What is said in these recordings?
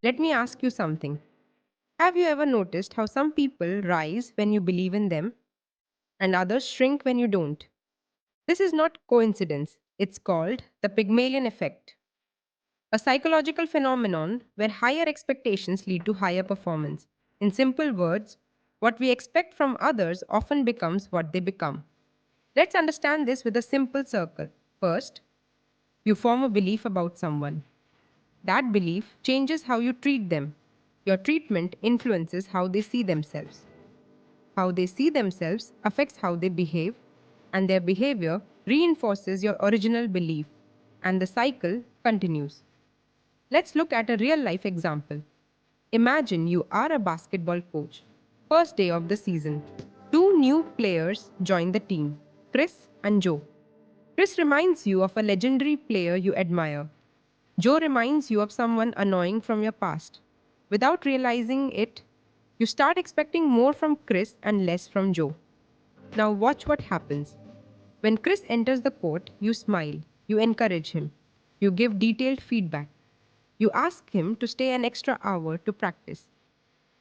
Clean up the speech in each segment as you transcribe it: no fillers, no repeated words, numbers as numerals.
Let me ask you something. Have you ever noticed how some people rise when you believe in them and others shrink when you don't? This is not coincidence. It's called the Pygmalion Effect, a psychological phenomenon where higher expectations lead to higher performance. In simple words, what we expect from others often becomes what they become. Let's understand this with a simple circle. First, you form a belief about someone. That belief changes how you treat them. Your treatment influences how they see themselves. How they see themselves affects how they behave, and their behavior reinforces your original belief, and the cycle continues. Let's look at a real life example. Imagine you are a basketball coach. First day of the season. Two new players join the team, Chris and Joe. Chris reminds you of a legendary player you admire. Joe reminds you of someone annoying from your past. Without realizing it, you start expecting more from Chris and less from Joe. Now, watch what happens. When Chris enters the court, you smile, you encourage him, you give detailed feedback, you ask him to stay an extra hour to practice.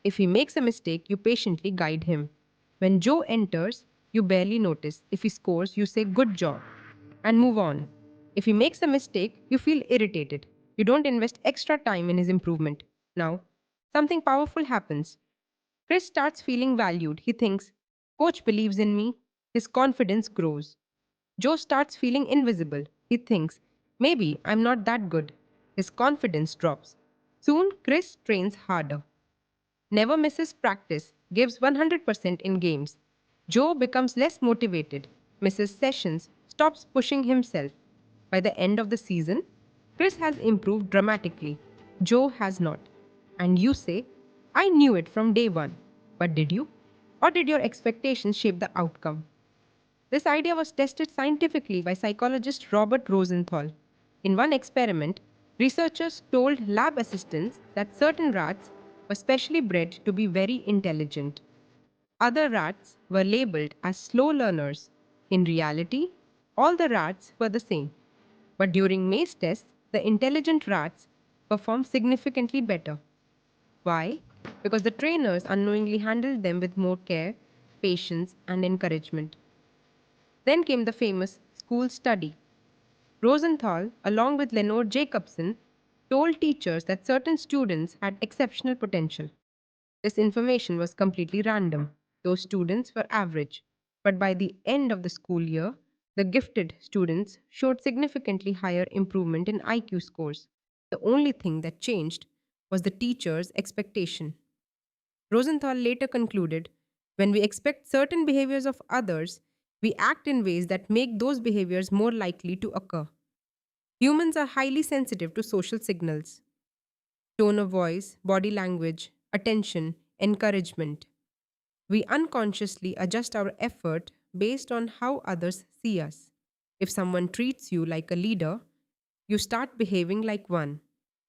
If he makes a mistake, you patiently guide him. When Joe enters, you barely notice. If he scores, you say, "Good job," and move on. If he makes a mistake, you feel irritated. You don't invest extra time in his improvement. Now, something powerful happens. Chris starts feeling valued. He thinks, "Coach believes in me." His confidence grows. Joe starts feeling invisible. He thinks, "Maybe I'm not that good." His confidence drops. Soon, Chris trains harder, never misses practice, gives 100% in games. Joe becomes less motivated, misses sessions, stops pushing himself. By the end of the season, Chris has improved dramatically. Joe has not. And you say, "I knew it from day one." But did you? Or did your expectations shape the outcome? This idea was tested scientifically by psychologist Robert Rosenthal. In one experiment, researchers told lab assistants that certain rats were specially bred to be very intelligent. Other rats were labeled as slow learners. In reality, all the rats were the same. But during maze tests, the intelligent rats performed significantly better. Why? Because the trainers unknowingly handled them with more care, patience, and encouragement. Then came the famous school study. Rosenthal, along with Lenore Jacobson, told teachers that certain students had exceptional potential. This information was completely random. Those students were average. But by the end of the school year, the gifted students showed significantly higher improvement in IQ scores. The only thing that changed was the teacher's expectation. Rosenthal later concluded, when we expect certain behaviors of others, we act in ways that make those behaviors more likely to occur. Humans are highly sensitive to social signals: tone of voice, body language, attention, encouragement. We unconsciously adjust our effort based on how others see us. If someone treats you like a leader, you start behaving like one.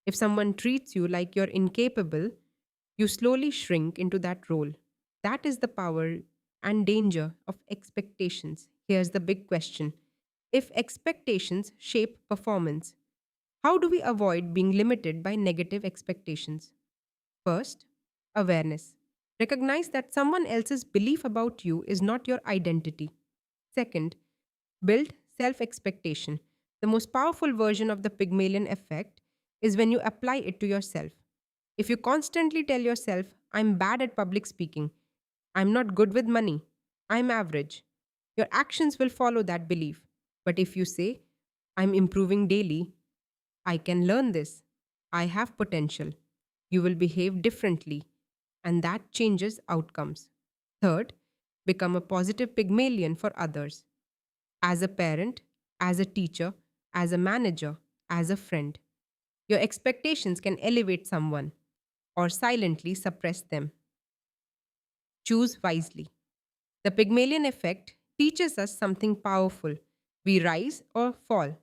If someone treats you like you're incapable, you slowly shrink into that role. That is the power and danger of expectations. Here's the big question: if expectations shape performance, how do we avoid being limited by negative expectations? First, awareness. Recognize that someone else's belief about you is not your identity. Second, build self expectation. The most powerful version of the Pygmalion effect is when you apply it to yourself. If you constantly tell yourself, "I'm bad at public speaking," "I'm not good with money," "I'm average," your actions will follow that belief. But if you say, "I'm improving daily," "I can learn this," "I have potential," you will behave differently, and that changes outcomes. Third, become a positive Pygmalion for others. As a parent, as a teacher, as a manager, as a friend, your expectations can elevate someone or silently suppress them. Choose wisely. The Pygmalion effect teaches us something powerful. We rise or fall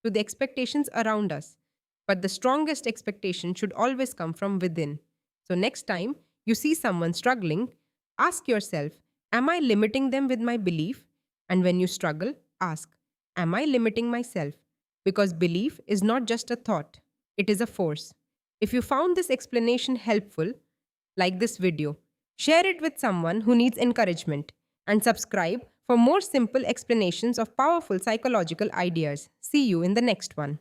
to the expectations around us, but the strongest expectation should always come from within. So, next time you see someone struggling, ask yourself, "Am I limiting them with my belief?" And when you struggle, ask, "Am I limiting myself?" Because belief is not just a thought, it is a force. If you found this explanation helpful, like this video, share it with someone who needs encouragement, and subscribe for more simple explanations of powerful psychological ideas. See you in the next one.